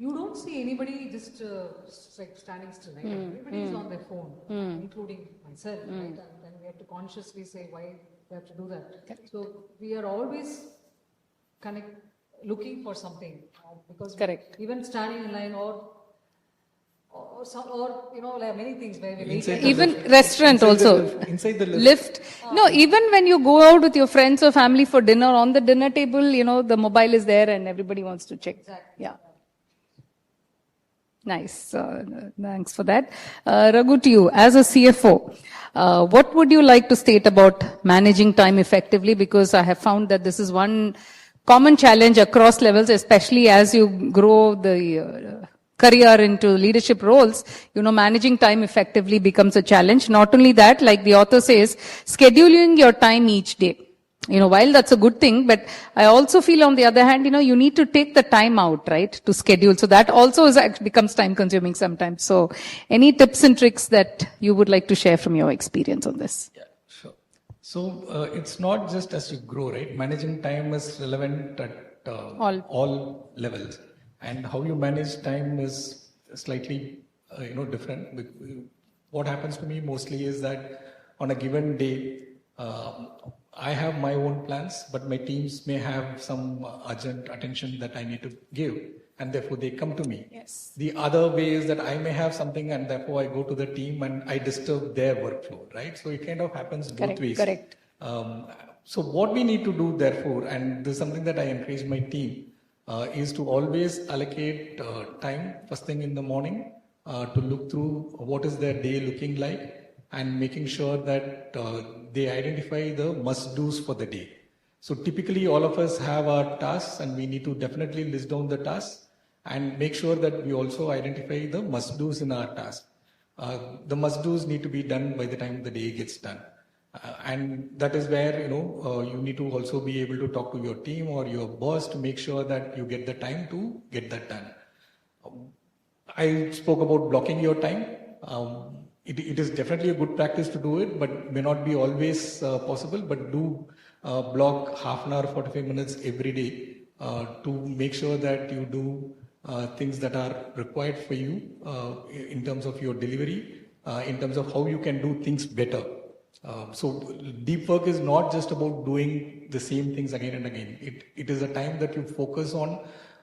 you don't see anybody just like standing still, right? Everybody is on their phone, including myself, right? And then we have to consciously say why we have to do that. Correct. So we are always looking for something, because Correct. even standing in line or like many things where we even restaurant also inside the lift. No, even when you go out with your friends or family for dinner, on the dinner table, the mobile is there and everybody wants to check. Exactly. Yeah. Nice. Thanks for that. Raghu, to you, as a CFO, what would you like to state about managing time effectively? Because I have found that this is one common challenge across levels, especially as you grow the career into leadership roles. Managing time effectively becomes a challenge. Not only that, like the author says, scheduling your time each day. While that's a good thing, but I also feel on the other hand, you need to take the time out, right, to schedule. So that also becomes time consuming sometimes. So any tips and tricks that you would like to share from your experience on this? Yeah, sure. So it's not just as you grow, right? Managing time is relevant at all levels. And how you manage time is slightly, different. What happens to me mostly is that on a given day, I have my own plans, but my teams may have some urgent attention that I need to give, and therefore they come to me. Yes. The other way is that I may have something, and therefore I go to the team and I disturb their workflow, right? So it kind of happens both ways. Correct. So what we need to do, therefore, and this is something that I encourage my team, is to always allocate time first thing in the morning to look through what is their day looking like, and making sure that they identify the must-dos for the day. So typically all of us have our tasks, and we need to definitely list down the tasks and make sure that we also identify the must-dos in our task. The must-dos need to be done by the time the day gets done. And that is where, you need to also be able to talk to your team or your boss to make sure that you get the time to get that done. I spoke about blocking your time. It is definitely a good practice to do it, but may not be always possible, but do block half an hour, 45 minutes every day to make sure that you do things that are required for you in terms of your delivery, in terms of how you can do things better. So deep work is not just about doing the same things again and again. It is a time that you focus on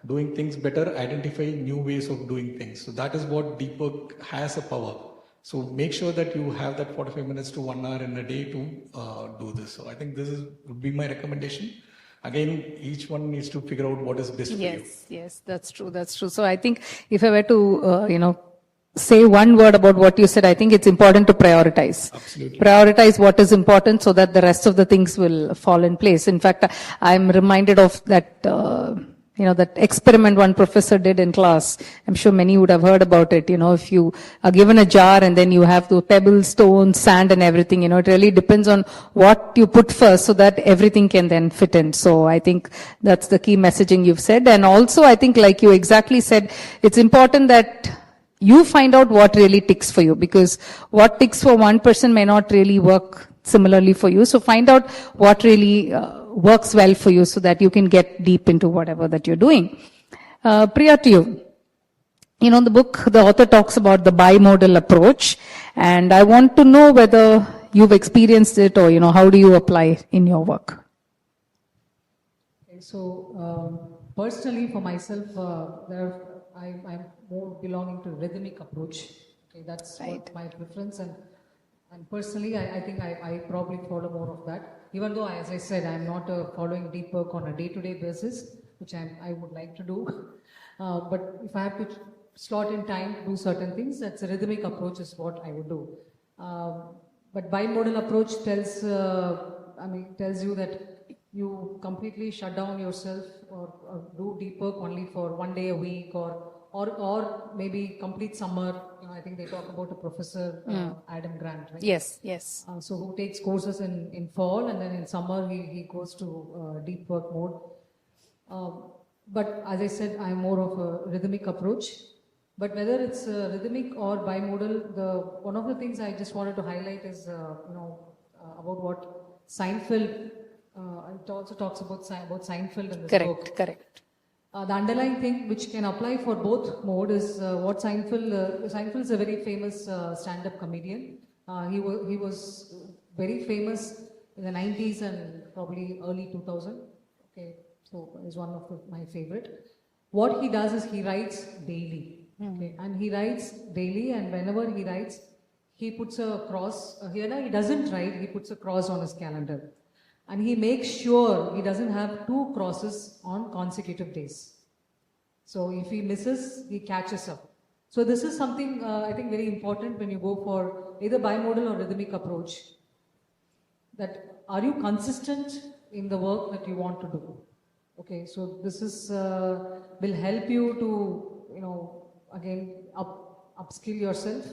doing things better, identifying new ways of doing things. So that is what deep work has a power. So make sure that you have that 45 minutes to 1 hour in a day to do this. So I think this would be my recommendation. Again, each one needs to figure out what is best for you. Yes, that's true. So I think if I were to, say one word about what you said, I think it's important to prioritize. Absolutely. Prioritize what is important so that the rest of the things will fall in place. In fact, I'm reminded of that, that experiment one professor did in class. I'm sure many would have heard about it. If you are given a jar and then you have the pebbles, stones, sand and everything, it really depends on what you put first so that everything can then fit in. So I think that's the key messaging you've said. And also I think like you exactly said, it's important that you find out what really ticks for you, because what ticks for one person may not really work similarly for you. So find out what really works well for you so that you can get deep into whatever that you're doing. Priya, to you. In the book, the author talks about the bimodal approach, and I want to know whether you've experienced it or, how do you apply in your work? Okay, so personally for myself, I'm more belonging to rhythmic approach. Okay, that's right. what my preference, and personally I think I probably follow more of that. Even though, as I said, I'm not following deep work on a day-to-day basis, which I would like to do. But if I have to slot in time to do certain things, that's a rhythmic approach is what I would do. But bimodal approach tells you that you completely shut down yourself or do deep work only for 1 day a week or maybe complete summer. I think they talk about a professor, Adam Grant, right? Yes. So who takes courses in fall, and then in summer he goes to deep work mode. But as I said, I'm more of a rhythmic approach. But whether it's rhythmic or bimodal, one of the things I just wanted to highlight is about what Seinfeld. It also talks about Seinfeld in this book. Correct. The underlying thing which can apply for both mode is what Seinfeld is a very famous stand-up comedian. He was very famous in the 90s and probably early 2000. Okay, so he's one of my favorite. What he does is he writes daily. Okay, and he writes daily, and whenever he writes, he puts a cross. Here he doesn't write, he puts a cross on his calendar. And he makes sure he doesn't have 2 crosses on consecutive days. So if he misses, he catches up. So this is something I think very important when you go for either bimodal or rhythmic approach. That are you consistent in the work that you want to do? Okay, so this is will help you to again upskill yourself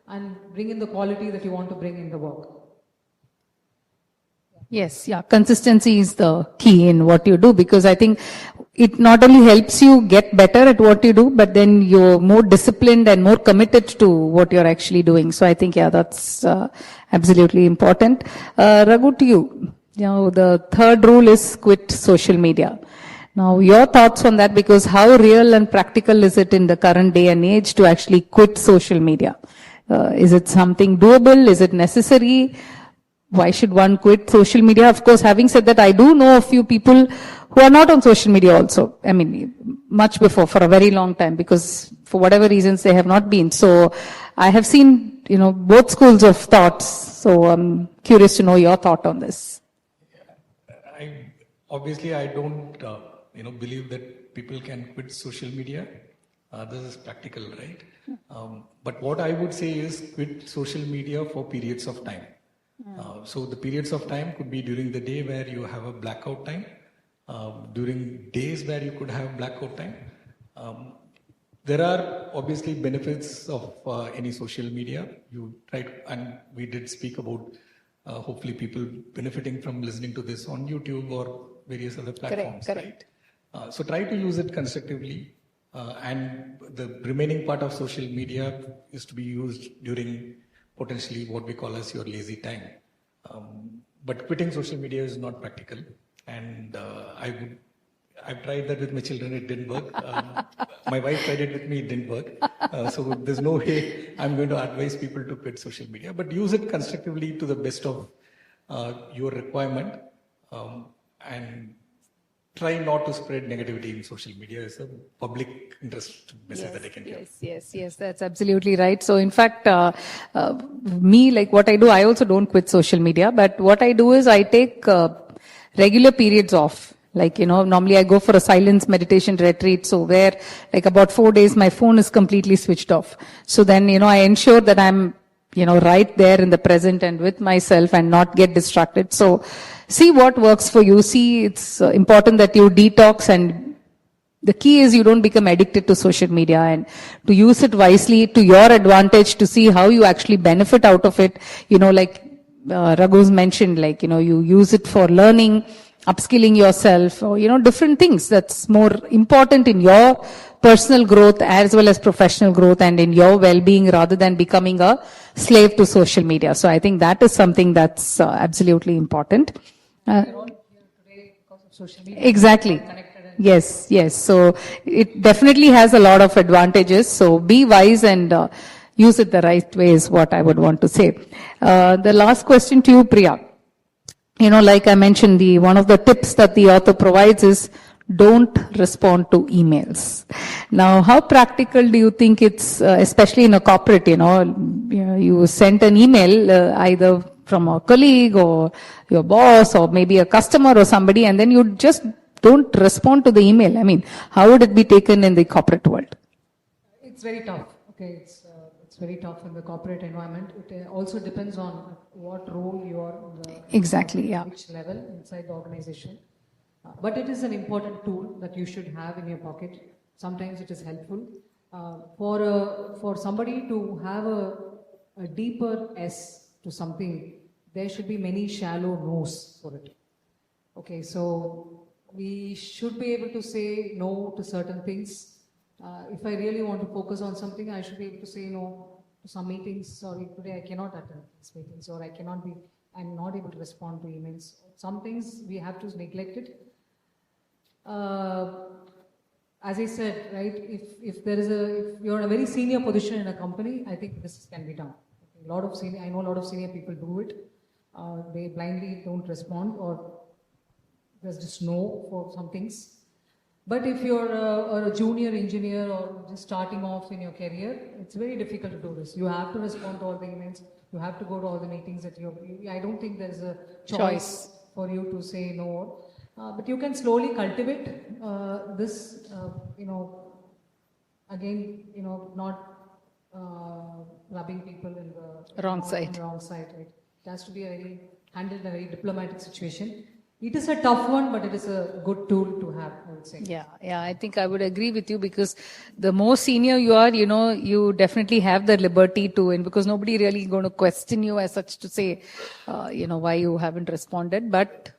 and bring in the quality that you want to bring in the work. Yes, yeah, consistency is the key in what you do, because I think it not only helps you get better at what you do, but then you're more disciplined and more committed to what you're actually doing. So I think, yeah, that's absolutely important. Raghu, to you. The third rule is quit social media. Now, your thoughts on that, because how real and practical is it in the current day and age to actually quit social media? Is it something doable? Is it necessary? Why should one quit social media? Of course, having said that, I do know a few people who are not on social media also. I mean, much before, for a very long time, because for whatever reasons they have not been. So I have seen, both schools of thoughts. So I'm curious to know your thought on this. Obviously, I don't, believe that people can quit social media. This is practical, right? But what I would say is quit social media for periods of time. So the periods of time could be during the day where you have a blackout time, during days where you could have blackout time. There are obviously benefits of any social media. You tried, and we did speak about hopefully people benefiting from listening to this on YouTube or various other platforms. Correct. Right? So try to use it constructively, and the remaining part of social media is to be used during potentially what we call as your lazy time. But quitting social media is not practical. And I've tried that with my children, it didn't work. My wife tried it with me, it didn't work. So there's no way I'm going to advise people to quit social media, but use it constructively to the best of your requirement. And try not to spread negativity in social media. It's a public interest message that I can give. Yes, that's absolutely right. So in fact, me, like what I do, I also don't quit social media, but what I do is I take regular periods off. Like, normally I go for a silence meditation retreat. So where like about 4 days, my phone is completely switched off. So then, I ensure that I'm, right there in the present and with myself and not get distracted. So see what works for you. See, it's important that you detox, and the key is you don't become addicted to social media, and to use it wisely to your advantage, to see how you actually benefit out of it. Like Raghu's mentioned, like, you use it for learning, upskilling yourself, or, different things that's more important in your personal growth as well as professional growth and in your well-being, rather than becoming a slave to social media. So I think that is something that's absolutely important. Exactly. Yes. So it definitely has a lot of advantages. So be wise and use it the right way is what I would want to say. The last question to you, Priya. Like I mentioned, one of the tips that the author provides is don't respond to emails. Now, how practical do you think it's, especially in a corporate, you sent an email either from a colleague or your boss or maybe a customer or somebody, and then you just don't respond to the email. I mean, how would it be taken in the corporate world? It's very tough. Okay, it's very tough in the corporate environment. It also depends on what role you are in exactly, yeah. Which level inside the organization. But it is an important tool that you should have in your pocket. Sometimes it is helpful. For somebody to have a deeper S to something, there should be many shallow no's for it. Okay, so we should be able to say no to certain things. If I really want to focus on something, I should be able to say no to some meetings. Sorry, today I cannot attend these meetings, or I'm not able to respond to emails. Some things we have to neglect it. as I said, right, if you're in a very senior position in a company, I think this can be done. I know a lot of senior people do it. They blindly don't respond, or there's just no for some things. But if you're a junior engineer or just starting off in your career, it's very difficult to do this. You have to respond to all the emails. You have to go to all the meetings that I don't think there's a choice for you to say no. But you can slowly cultivate this, again, not rubbing people in the Wrong side. Right? It has to be handled in a very diplomatic situation. It is a tough one, but it is a good tool to have, I would say. Yeah, I think I would agree with you, because the more senior you are, you definitely have the liberty to, and because nobody really going to question you as such to say, why you haven't responded. But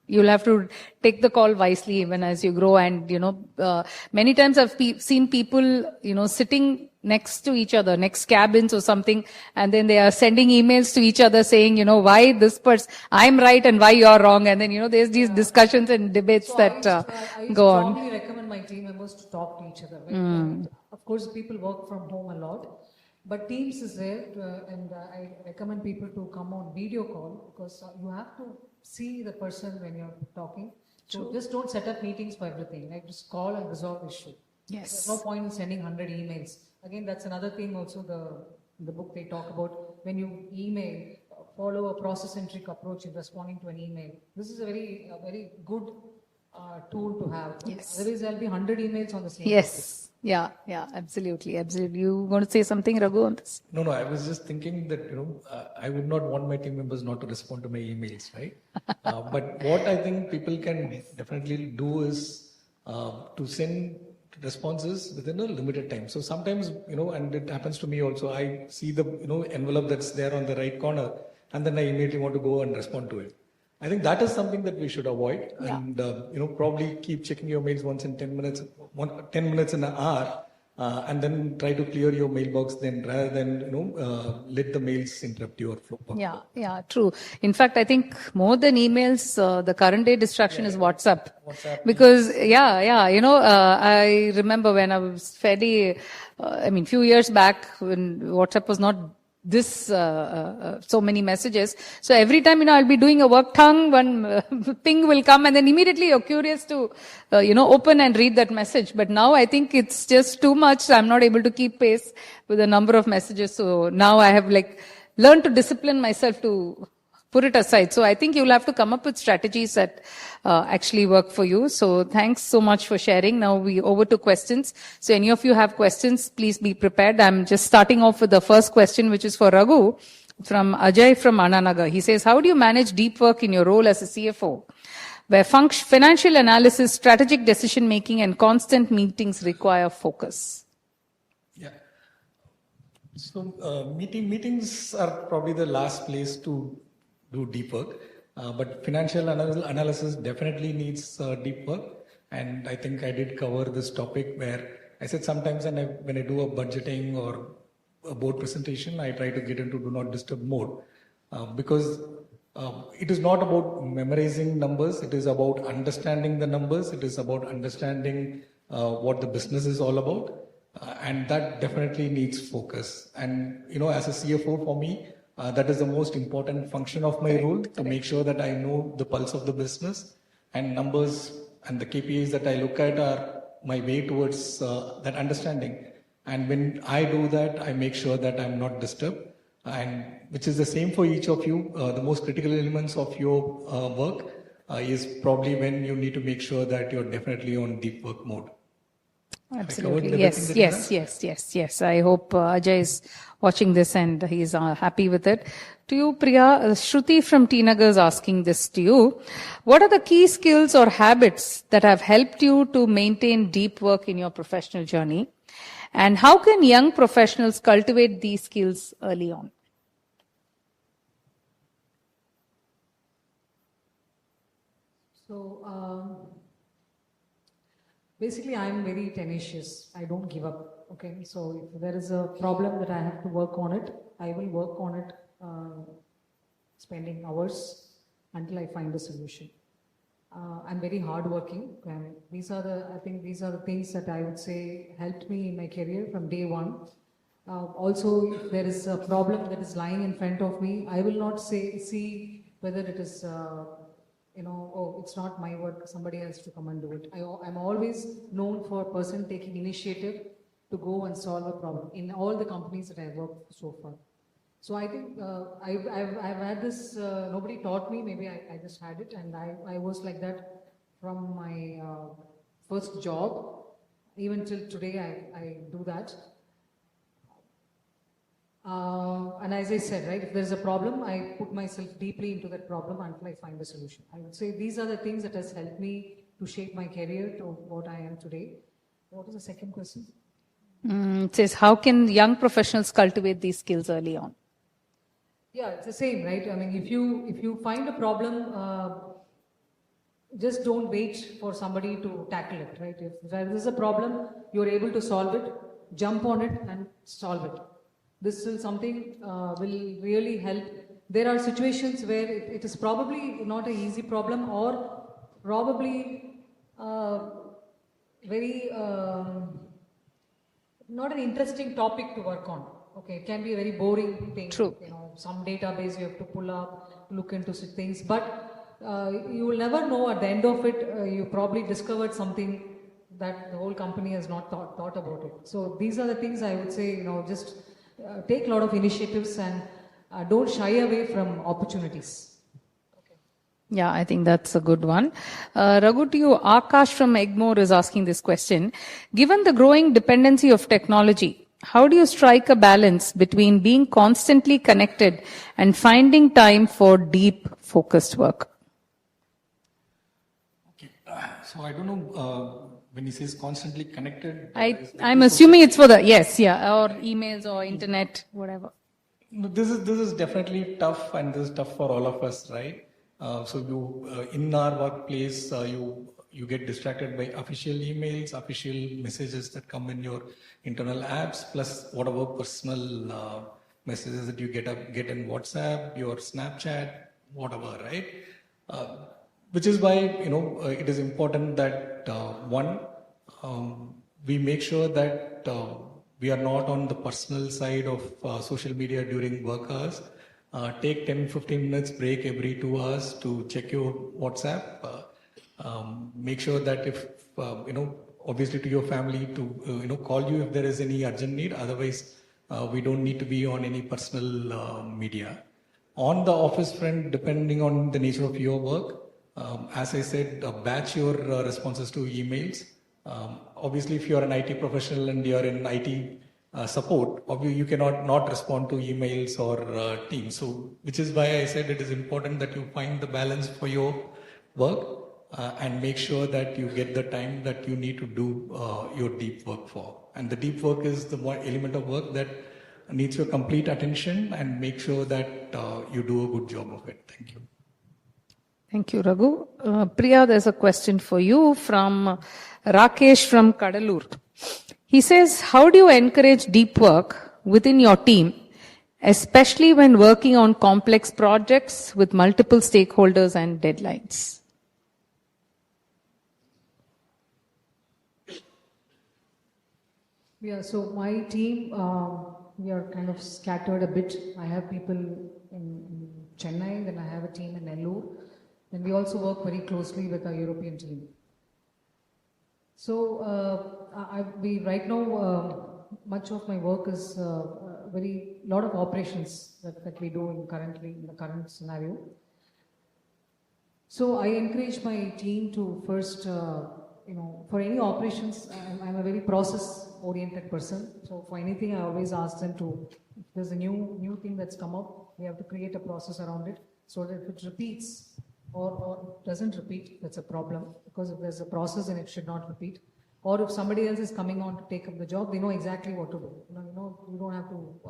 you'll have to take the call wisely even as you grow. And, many times I've seen people, sitting next to each other, next cabins or something, and then they are sending emails to each other saying, why this person, I'm right and why you're wrong. And then, there's these discussions and debates that go on. I strongly recommend my team members to talk to each other. Right? Of course, people work from home a lot, but Teams is there, and I recommend people to come on video call, because you have to see the person when you're talking. So just don't set up meetings for everything. Like, just call and resolve issue. Yes. There's no point in sending 100 emails. Again, that's another thing also in the book they talk about. When you email, follow a process-centric approach in responding to an email. This is a very good tool to have. Yes. Otherwise, there'll be 100 emails on the same Yes. Topic. Yeah, absolutely. You going to say something, Raghu, on this? No, I was just thinking that, I would not want my team members not to respond to my emails, right? But what I think people can definitely do is to send responses within a limited time. So sometimes, and it happens to me also, I see the, envelope that's there on the right corner, and then I immediately want to go and respond to it. I think that is something that we should avoid, and probably keep checking your mails once in 10 minutes, 10 minutes in an hour, and then try to clear your mailbox then, rather than let the mails interrupt your flow. Yeah, true. In fact, I think more than emails, the current day distraction is WhatsApp. Because I remember when I was fairly, few years back when WhatsApp was not this so many messages. So every time, I'll be doing a work tongue, one ping will come, and then immediately you're curious to, open and read that message. But now I think it's just too much. I'm not able to keep pace with the number of messages. So now I have learned to discipline myself to put it aside. So I think you'll have to come up with strategies that actually work for you. So thanks so much for sharing. Now we over to questions. So any of you have questions, please be prepared. I'm just starting off with the first question, which is for Raghu from Ajay from Ananagar. He says, how do you manage deep work in your role as a CFO, where financial analysis, strategic decision making, and constant meetings require focus? Yeah. So meetings are probably the last place to do deep work, but financial analysis definitely needs deep work. And I think I did cover this topic where I said sometimes when I do a budgeting or a board presentation, I try to get into do not disturb mode, because it is not about memorizing numbers. It is about understanding the numbers. It is about understanding what the business is all about. And that definitely needs focus. And, as a CFO for me, that is the most important function of my role, to make sure that I know the pulse of the business, and numbers and the KPIs that I look at are my way towards that understanding. And when I do that, I make sure that I'm not disturbed, and which is the same for each of you. The most critical elements of your work is probably when you need to make sure that you're definitely on deep work mode. Absolutely. Yes. I hope Ajay is watching this and he's happy with it. To you, Priya, Shruti from T Nagar is asking this to you. What are the key skills or habits that have helped you to maintain deep work in your professional journey? And how can young professionals cultivate these skills early on? So, basically, I'm very tenacious. I don't give up. Okay, so if there is a problem that I have to work on it, I will work on it, spending hours until I find a solution. I'm very hardworking. And I think these are the things that I would say helped me in my career from day one. Also, if there is a problem that is lying in front of me, I will not see whether it is, oh, it's not my work, somebody has to come and do it. I'm always known for a person taking initiative to go and solve a problem in all the companies that I've worked so far. So I think I've had this, nobody taught me, maybe I just had it, and I was like that from my first job. Even till today, I do that. And as I said, right, if there's a problem, I put myself deeply into that problem until I find a solution. I would say these are the things that has helped me to shape my career to what I am today. What was the second question? It says, how can young professionals cultivate these skills early on? Yeah, it's the same, right? I mean, if you find a problem, just don't wait for somebody to tackle it, right? If there is a problem, you're able to solve it, jump on it and solve it. This will something will really help. There are situations where it is probably not an easy problem or probably very not an interesting topic to work on. Okay, it can be a very boring thing. True. Some database you have to pull up, look into things, but you will never know at the end of it. You probably discovered something that the whole company has not thought about it. So these are the things I would say. Just take a lot of initiatives and don't shy away from opportunities. Yeah, I think that's a good one. Raghu, to you, Akash from Egmore is asking this question. Given the growing dependency of technology, how do you strike a balance between being constantly connected and finding time for deep, focused work? Okay. So I don't know when he says constantly connected. I'm assuming it's for yes, or emails or internet, whatever. No, this is definitely tough, and this is tough for all of us, right? So you in our workplace, you get distracted by official emails, official messages that come in your internal apps, plus whatever personal messages that you get in WhatsApp, your Snapchat, whatever, right? Which is why it is important that we make sure that we are not on the personal side of social media during work hours. Take 10-15 minutes break every 2 hours to check your WhatsApp. Make sure that if obviously to your family to call you if there is any urgent need. Otherwise, we don't need to be on any personal media. On the office front, depending on the nature of your work, as I said, batch your responses to emails. Obviously, if you are an IT professional and you are in IT support, obviously you cannot not respond to emails or Teams. So, which is why I said it is important that you find the balance for your work and make sure that you get the time that you need to do your deep work for. And the deep work is the one element of work that needs your complete attention, and make sure that you do a good job of it. Thank you. Thank you, Raghu. Priya, there's a question for you from Rakesh from Kadalur. He says, how do you encourage deep work within your team, especially when working on complex projects with multiple stakeholders and deadlines? Yeah, so my team, we are kind of scattered a bit. I have people in Chennai, then I have a team in Nellore. Then we also work very closely with our European team. So we right now, much of my work is lot of operations that we do currently in the current scenario. So I encourage my team to first, for any operations, I'm a very process-oriented person. So for anything, I always ask them to, if there's a new thing that's come up, we have to create a process around it so that if it repeats or doesn't repeat, that's a problem. Because if there's a process, then it should not repeat. Or if somebody else is coming on to take up the job, they know exactly what to do. You don't have to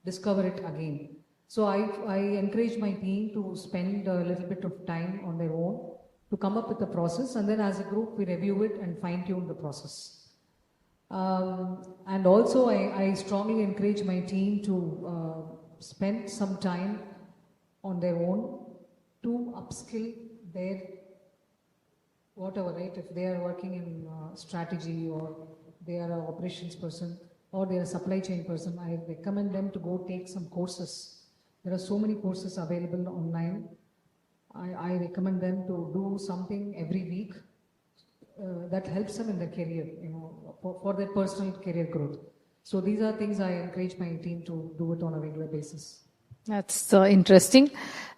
discover it again. So I encourage my team to spend a little bit of time on their own to come up with the process, and then as a group we review it and fine-tune the process. And also I strongly encourage my team to spend some time on their own to upskill their whatever, right? If they are working in strategy, or they are an operations person, or they are a supply chain person, I recommend them to go take some courses. There are so many courses available online. I recommend them to do something every week that helps them in their career, for their personal career growth. So these are things I encourage my team to do it on a regular basis. That's interesting.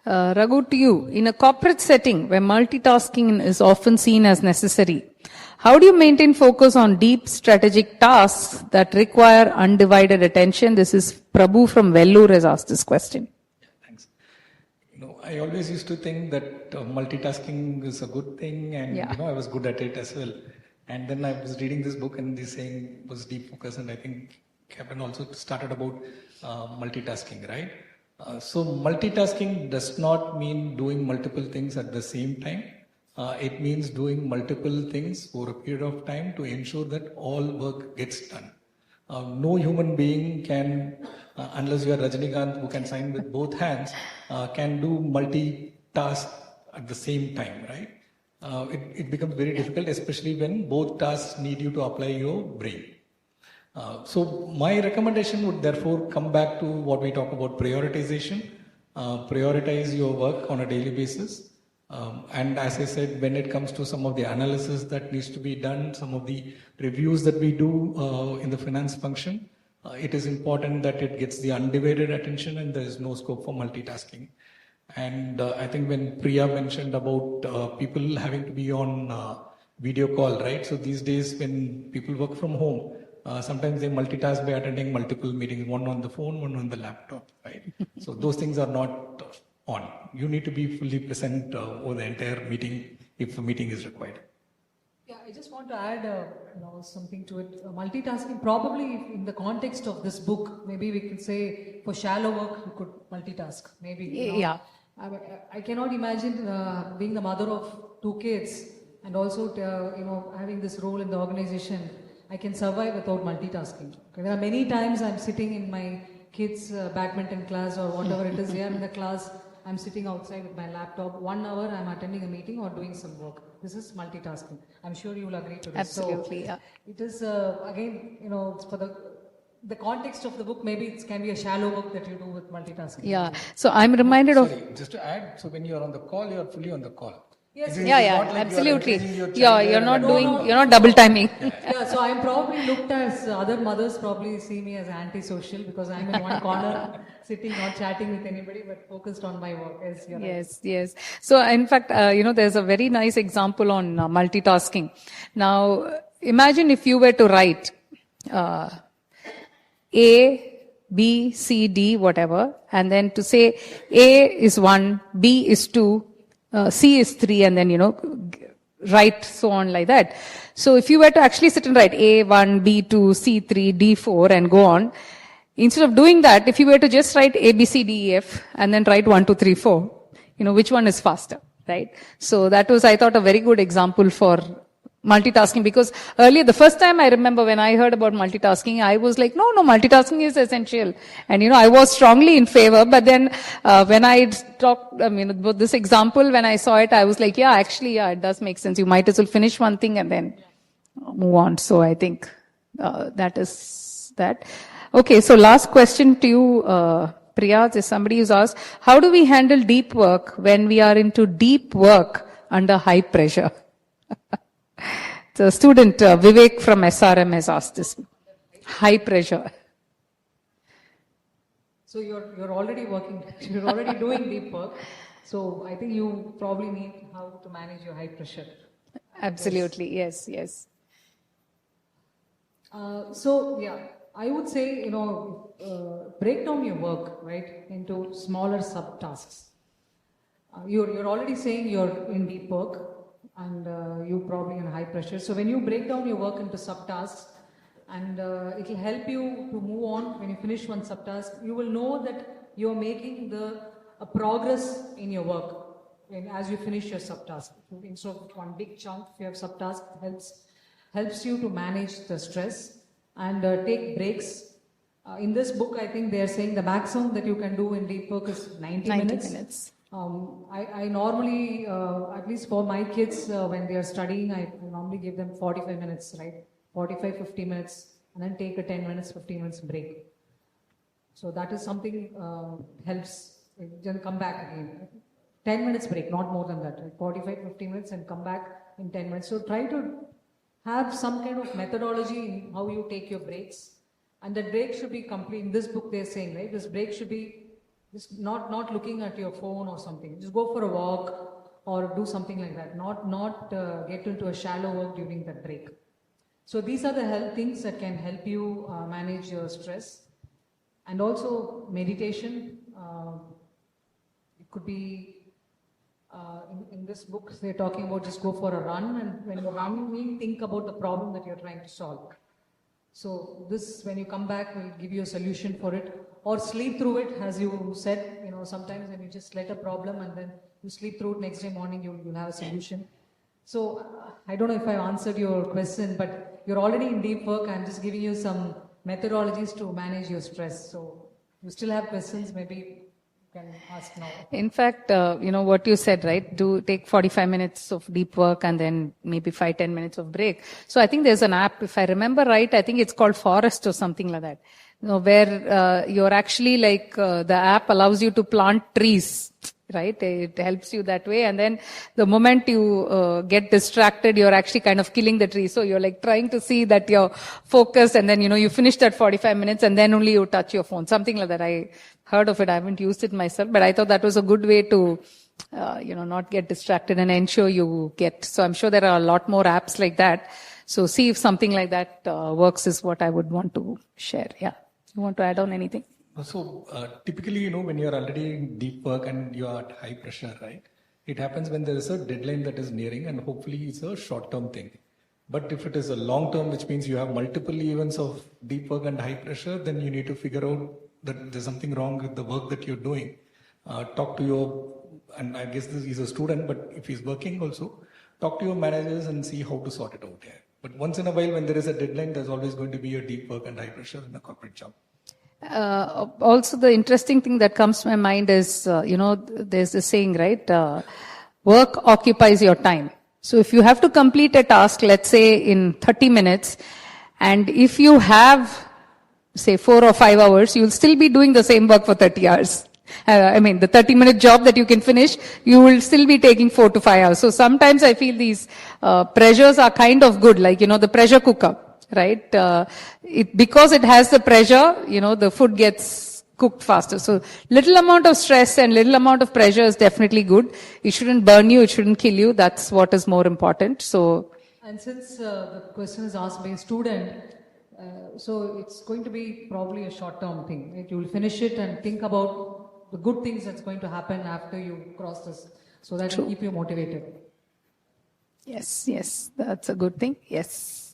Raghu, to you, in a corporate setting where multitasking is often seen as necessary, how do you maintain focus on deep strategic tasks that require undivided attention? This is Prabhu from Vellore has asked this question. Thanks. I always used to think that multitasking is a good thing, and I was good at it as well. And then I was reading this book, and this saying was deep focus, and I think Kevin also started about multitasking, right? So multitasking does not mean doing multiple things at the same time. It means doing multiple things for a period of time to ensure that all work gets done. No human being can, unless you are Rajinikanth who can sign with both hands, can do multitask at the same time, right? It becomes very difficult, especially when both tasks need you to apply your brain. So my recommendation would therefore come back to what we talk about prioritization. Prioritize your work on a daily basis. And as I said, when it comes to some of the analysis that needs to be done, some of the reviews that we do in the finance function, it is important that it gets the undivided attention and there is no scope for multitasking. And I think when Priya mentioned about people having to be on video call, right? So these days when people work from home, sometimes they multitask by attending multiple meetings, one on the phone, one on the laptop, right? So those things are not on. You need to be fully present over the entire meeting if the meeting is required. Yeah, I just want to add something to it. Multitasking, probably in the context of this book, maybe we can say for shallow work, you could multitask. Maybe. Yeah. I cannot imagine being the mother of 2 kids and also having this role in the organization. I can survive without multitasking. Okay, there are many times I'm sitting in my kids' badminton class or whatever it is. They are in the class. I'm sitting outside with my laptop. 1 hour I'm attending a meeting or doing some work. This is multitasking. I'm sure you will agree to this. Absolutely, so yeah. It is again, it's for the context of the book. Maybe it can be a shallow work that you do with multitasking. Yeah. So I'm reminded of. Sorry, just to add, so when you're on the call, you're fully on the call. Yes. Yeah, absolutely. You're not double timing. Yeah, so I'm probably looked as other mothers probably see me as antisocial because I'm in one corner sitting, not chatting with anybody, but focused on my work. Yes. So in fact, there's a very nice example on multitasking. Now, imagine if you were to write A, B, C, D, whatever, and then to say A is 1, B is 2, C is 3, and then, write so on like that. So if you were to actually sit and write A1, B2, C3, D4 and go on, instead of doing that, if you were to just write A, B, C, D, E, F and then write 1, 2, 3, 4, which one is faster, right? So that was, I thought, a very good example for multitasking, because earlier, the first time I remember when I heard about multitasking, I was like, no, multitasking is essential. And, I was strongly in favor. But then when I talked, about this example, when I saw it, I was like, it does make sense. You might as well finish one thing and then move on. So I think that is that. Okay, so last question to you, Priya, is somebody who's asked, how do we handle deep work when we are into deep work under high pressure? The student Vivek from SRM has asked this. High pressure. So you're already working, you're already doing deep work. So I think you probably need how to manage your high pressure. Absolutely, yes. I would say, break down your work, right, into smaller subtasks. You're already saying you're in deep work. And you probably in high pressure. So when you break down your work into subtasks, and it will help you to move on. When you finish one subtask, you will know that you're making a progress in your work as you finish your subtask. Instead of one big chunk, if you have subtask, helps you to manage the stress and take breaks. In this book, I think they are saying the maximum that you can do in deep work is 90 minutes. I normally, at least for my kids, when they are studying, I normally give them 45 minutes, right? 45, 50 minutes, and then take a 10 minutes, 15 minutes break. So that is something helps. Then come back again. 10 minutes break, not more than that. Right? 45, 50 minutes and come back in 10 minutes. So try to have some kind of methodology in how you take your breaks. And that break should be complete. In this book they're saying, right? This break should be just not looking at your phone or something. Just go for a walk or do something like that. Not get into a shallow work during that break. So these are the things that can help you manage your stress. And also meditation. It could be in this book they're talking about just go for a run, and when you run, think about the problem that you're trying to solve. So this, when you come back, will give you a solution for it, or sleep through it, as you said. Sometimes when you just let a problem and then you sleep through it, next day morning you'll have a solution. So I don't know if I've answered your question, but you're already in deep work. I'm just giving you some methodologies to manage your stress. So if you still have questions, maybe you can ask now. In fact, what you said, right? Do take 45 minutes of deep work and then maybe 5-10 minutes of break. So I think there's an app, if I remember right, I think it's called Forest or something like that. Where you're actually the app allows you to plant trees, right? It helps you that way. And then the moment you get distracted, you're actually kind of killing the tree. So you're trying to see that you're focused, and then, you finish that 45 minutes and then only you touch your phone. Something like that. I heard of it. I haven't used it myself, but I thought that was a good way to, not get distracted and ensure you get. So I'm sure there are a lot more apps like that. So see if something like that works is what I would want to share. Yeah. You want to add on anything? So typically, when you're already in deep work and you're at high pressure, right? It happens when there is a deadline that is nearing, and hopefully it's a short-term thing. But if it is a long-term, which means you have multiple events of deep work and high pressure, then you need to figure out that there's something wrong with the work that you're doing. Talk to and I guess he's a student, but if he's working also, talk to your managers and see how to sort it out here. But once in a while, when there is a deadline, there's always going to be a deep work and high pressure in a corporate job. Also, the interesting thing that comes to my mind is, there's a saying, right? Work occupies your time. So if you have to complete a task, let's say in 30 minutes, and if you have, say, 4 or 5 hours, you'll still be doing the same work for 30 hours. The 30-minute job that you can finish, you will still be taking 4 to 5 hours. So sometimes I feel these pressures are kind of good, the pressure cooker, right? Because it has the pressure, the food gets cooked faster. So little amount of stress and little amount of pressure is definitely good. It shouldn't burn you, it shouldn't kill you. That's what is more important. So, and since the question is asked by a student, so it's going to be probably a short-term thing. Right? You will finish it and think about the good things that's going to happen after you cross this, so that will keep you motivated. Yes, that's a good thing. Yes.